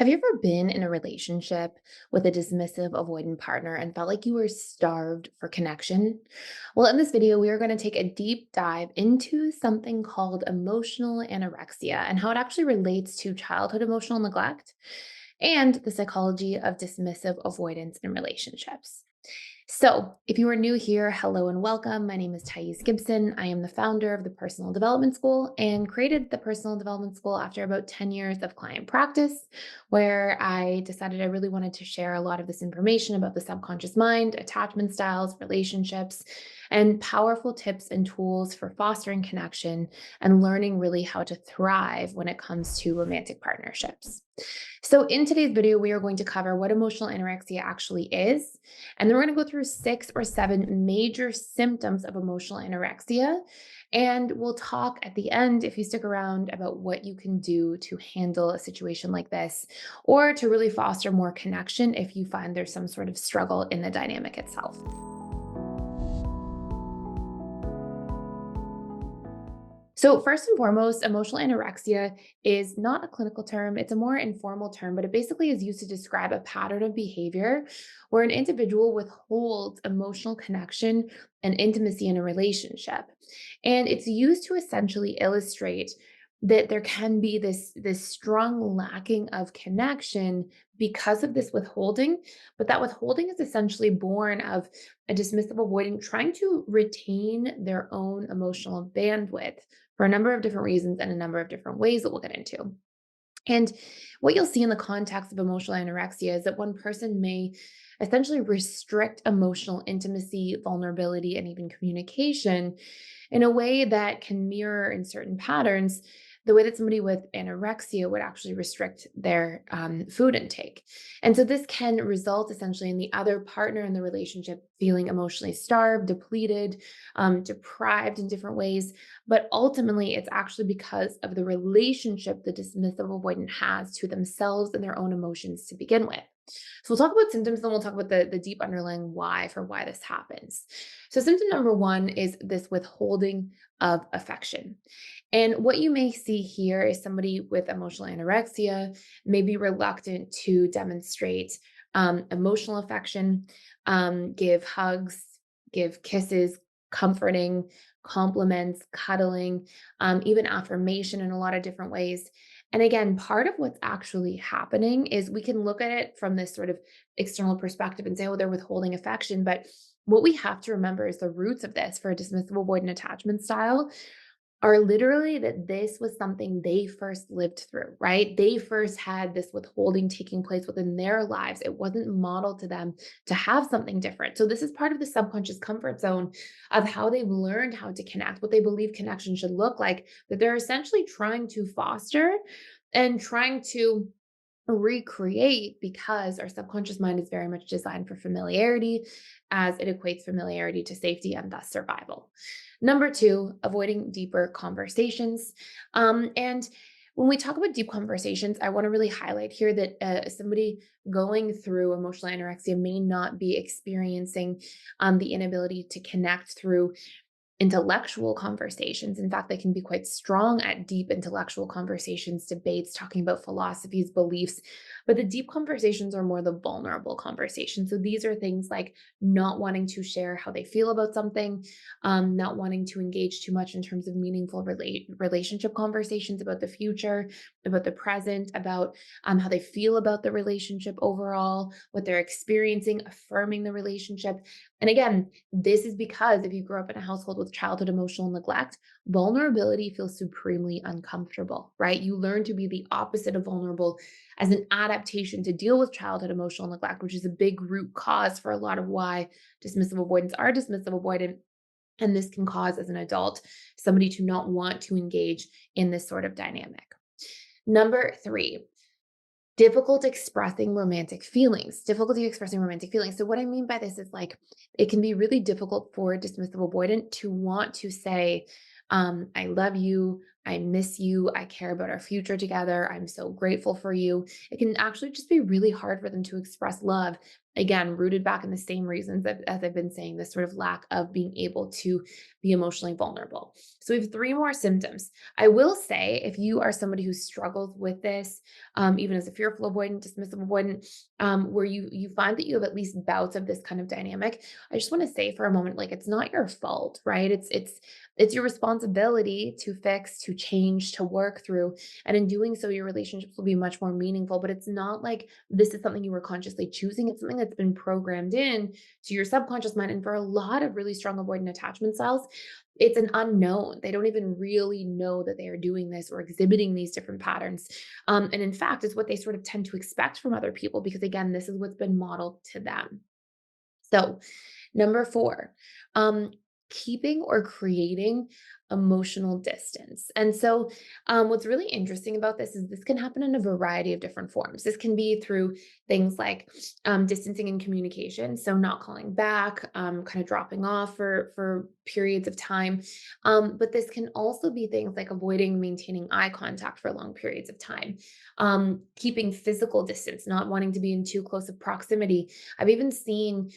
Have you ever been in a relationship with a dismissive avoidant partner and felt like you were starved for connection? Well, in this video, we are going to take a deep dive into something called emotional anorexia and how it actually relates to childhood emotional neglect and the psychology of dismissive avoidance in relationships. So, if you are new here, hello and welcome. My name is Thais Gibson. I am the founder of the Personal Development School and created the Personal Development School after about 10 years of client practice, where I decided I really wanted to share a lot of this information about the subconscious mind, attachment styles, relationships, and powerful tips and tools for fostering connection and learning really how to thrive when it comes to romantic partnerships. So, in today's video, we are going to cover what emotional anorexia actually is, and then we're going to go through 6 or 7 major symptoms of emotional anorexia. And we'll talk at the end, if you stick around, about what you can do to handle a situation like this or to really foster more connection if you find there's some sort of struggle in the dynamic itself. So, first and foremost, emotional anorexia is not a clinical term. It's a more informal term, but it basically is used to describe a pattern of behavior where an individual withholds emotional connection and intimacy in a relationship. And it's used to essentially illustrate that there can be this strong lacking of connection because of this withholding, but that withholding is essentially born of a dismissive avoidant trying to retain their own emotional bandwidth for a number of different reasons and a number of different ways that we'll get into. And what you'll see in the context of emotional anorexia is that one person may essentially restrict emotional intimacy, vulnerability, and even communication in a way that can mirror in certain patterns the way that somebody with anorexia would actually restrict their food intake. And so this can result essentially in the other partner in the relationship feeling emotionally starved, depleted, deprived in different ways. But ultimately, it's actually because of the relationship the dismissive avoidant has to themselves and their own emotions to begin with. So we'll talk about symptoms, then we'll talk about the deep underlying why for why this happens. So symptom number one is this withholding of affection. And what you may see here is somebody with emotional anorexia may be reluctant to demonstrate emotional affection, give hugs, give kisses, comforting, compliments, cuddling, even affirmation in a lot of different ways. And again, part of what's actually happening is we can look at it from this sort of external perspective and say, oh, they're withholding affection. But what we have to remember is the roots of this for a dismissive avoidant attachment style are literally that this was something they first lived through, right? They first had this withholding taking place within their lives. It wasn't modeled to them to have something different. So, this is part of the subconscious comfort zone of how they've learned how to connect, what they believe connection should look like, that they're essentially trying to foster and trying to recreate because our subconscious mind is very much designed for familiarity as it equates familiarity to safety and thus survival. Number two, avoiding deeper conversations. And when we talk about deep conversations, I want to really highlight here that somebody going through emotional anorexia may not be experiencing the inability to connect through intellectual conversations. In fact, they can be quite strong at deep intellectual conversations, debates, talking about philosophies, beliefs. But the deep conversations are more the vulnerable conversations. So these are things like not wanting to share how they feel about something, not wanting to engage too much in terms of meaningful relationship conversations about the future, about the present, about how they feel about the relationship overall, what they're experiencing, affirming the relationship. And again, this is because if you grow up in a household with childhood emotional neglect, vulnerability feels supremely uncomfortable, right? You learn to be the opposite of vulnerable as an adaptation to deal with childhood emotional neglect, which is a big root cause for a lot of why dismissive avoidants are dismissive avoidant. And this can cause, as an adult, somebody to not want to engage in this sort of dynamic. Number three, difficult expressing romantic feelings, difficulty expressing romantic feelings. So what I mean by this is like, it can be really difficult for a dismissive avoidant to want to say, I love you, I miss you. I care about our future together. I'm so grateful for you. It can actually just be really hard for them to express love. Again, rooted back in the same reasons as I've been saying, this sort of lack of being able to be emotionally vulnerable. So we have three more symptoms. I will say, if you are somebody who struggles with this, even as a fearful avoidant, dismissive avoidant, where you find that you have at least bouts of this kind of dynamic, I just want to say for a moment, like it's not your fault, right? It's your responsibility to fix, to change, to work through. And in doing so, your relationships will be much more meaningful. But it's not like this is something you were consciously choosing. It's something that's been programmed in to your subconscious mind. And for a lot of really strong avoidant attachment styles, it's an unknown. They don't even really know that they are doing this or exhibiting these different patterns. And in fact, it's what they sort of tend to expect from other people because, again, this is what's been modeled to them. So, number 4, um, keeping or creating emotional distance. And so, what's really interesting about this is this can happen in a variety of different forms. This can be through things like distancing in communication, so not calling back, kind of dropping off for periods of time. But this can also be things like avoiding maintaining eye contact for long periods of time, keeping physical distance, not wanting to be in too close of proximity. I've even seen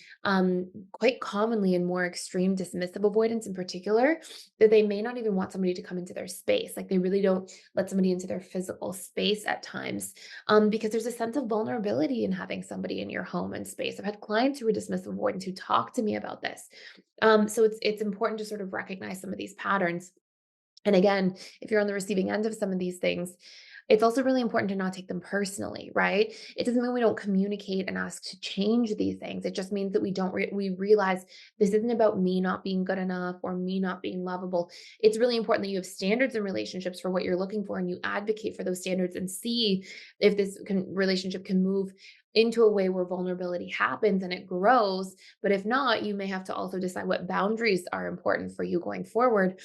quite commonly in more extreme dismissive avoidance in particular, that they may not even want somebody to come into their space. Like they really don't let somebody into their physical space at times, because there's a sense of vulnerability in having somebody in your home and space. I've had clients who are dismissive avoidants who talk to me about this. So it's important to sort of recognize some of these patterns. And again, if you're on the receiving end of some of these things, it's also really important to not take them personally, right? It doesn't mean we don't communicate and ask to change these things. It just means that we realize this isn't about me not being good enough or me not being lovable. It's really important that you have standards in relationships for what you're looking for and you advocate for those standards and see if relationship can move into a way where vulnerability happens and it grows. But if not, you may have to also decide what boundaries are important for you going forward.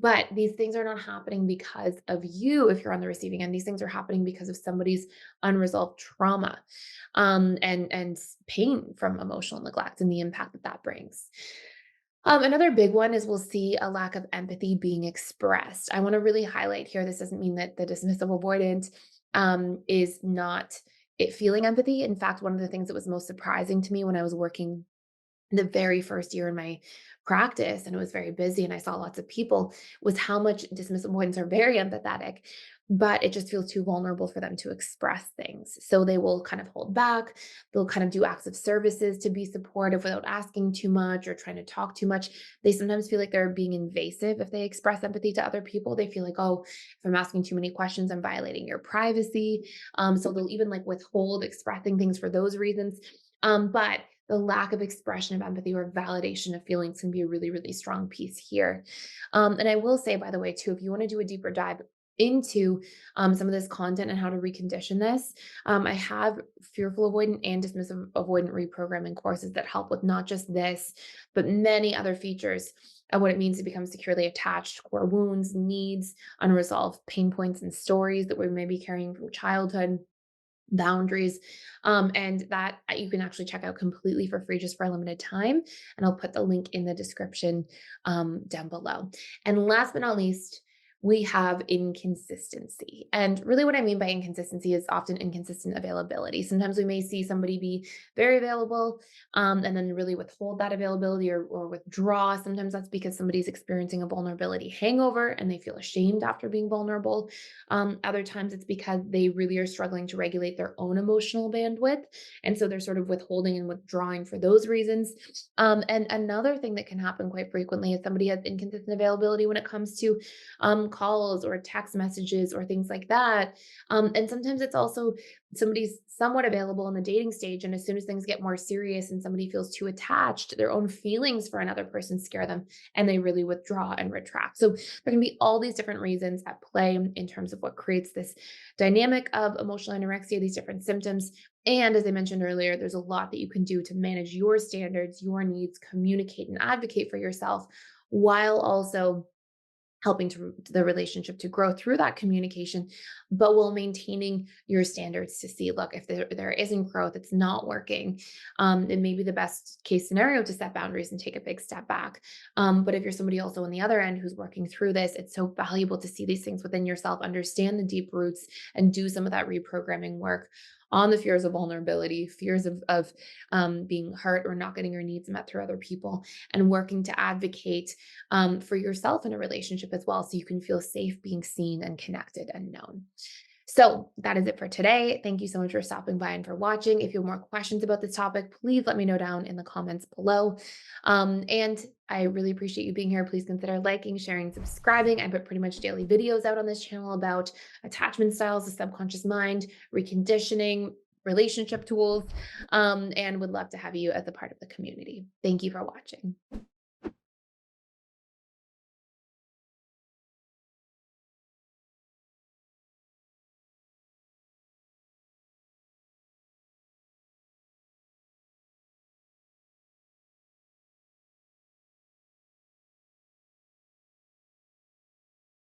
But these things are not happening because of you if you're on the receiving end. These things are happening because of somebody's unresolved trauma, and pain from emotional neglect and the impact that that brings. Another big one is we'll see a lack of empathy being expressed. I want to really highlight here, this doesn't mean that the dismissive avoidant is not feeling empathy. In fact, one of the things that was most surprising to me when I was working the very first year in my practice and it was very busy and I saw lots of people was how much dismissive avoidants are very empathetic, but it just feels too vulnerable for them to express things. So they will kind of hold back. They'll kind of do acts of services to be supportive without asking too much or trying to talk too much. They sometimes feel like they're being invasive if they express empathy to other people. They feel like, oh, if I'm asking too many questions, I'm violating your privacy. So they'll even like withhold expressing things for those reasons. But the lack of expression of empathy or validation of feelings can be a really, really strong piece here. And I will say, by the way, too, if you want to do a deeper dive into some of this content and how to recondition this, I have fearful avoidant and dismissive avoidant reprogramming courses that help with not just this, but many other features of what it means to become securely attached, core wounds, needs, unresolved pain points, and stories that we may be carrying from childhood, boundaries, and that you can actually check out completely for free just for a limited time, and I'll put the link in the description down below. And last but not least, we have inconsistency. And really what I mean by inconsistency is often inconsistent availability. Sometimes we may see somebody be very available, and then really withhold that availability or withdraw. Sometimes that's because somebody's experiencing a vulnerability hangover and they feel ashamed after being vulnerable. Other times it's because they really are struggling to regulate their own emotional bandwidth. And so they're sort of withholding and withdrawing for those reasons. And another thing that can happen quite frequently is somebody has inconsistent availability when it comes to calls or text messages or things like that. And sometimes it's also somebody's somewhat available in the dating stage. And as soon as things get more serious and somebody feels too attached, their own feelings for another person scare them and they really withdraw and retract. So there can be all these different reasons at play in terms of what creates this dynamic of emotional anorexia, these different symptoms. And as I mentioned earlier, there's a lot that you can do to manage your standards, your needs, communicate and advocate for yourself while also helping to the relationship to grow through that communication, but while maintaining your standards to see, look, if there isn't growth, it's not working. It may be the best case scenario to set boundaries and take a big step back. But if you're somebody also on the other end who's working through this, it's so valuable to see these things within yourself, understand the deep roots, and do some of that reprogramming work on the fears of vulnerability, fears of being hurt or not getting your needs met through other people, and working to advocate for yourself in a relationship as well, so you can feel safe being seen and connected and known. So that is it for today. Thank you so much for stopping by and for watching. If you have more questions about this topic, please let me know down in the comments below. And I really appreciate you being here. Please consider liking, sharing, subscribing. I put pretty much daily videos out on this channel about attachment styles, the subconscious mind, reconditioning, relationship tools, and would love to have you as a part of the community. Thank you for watching.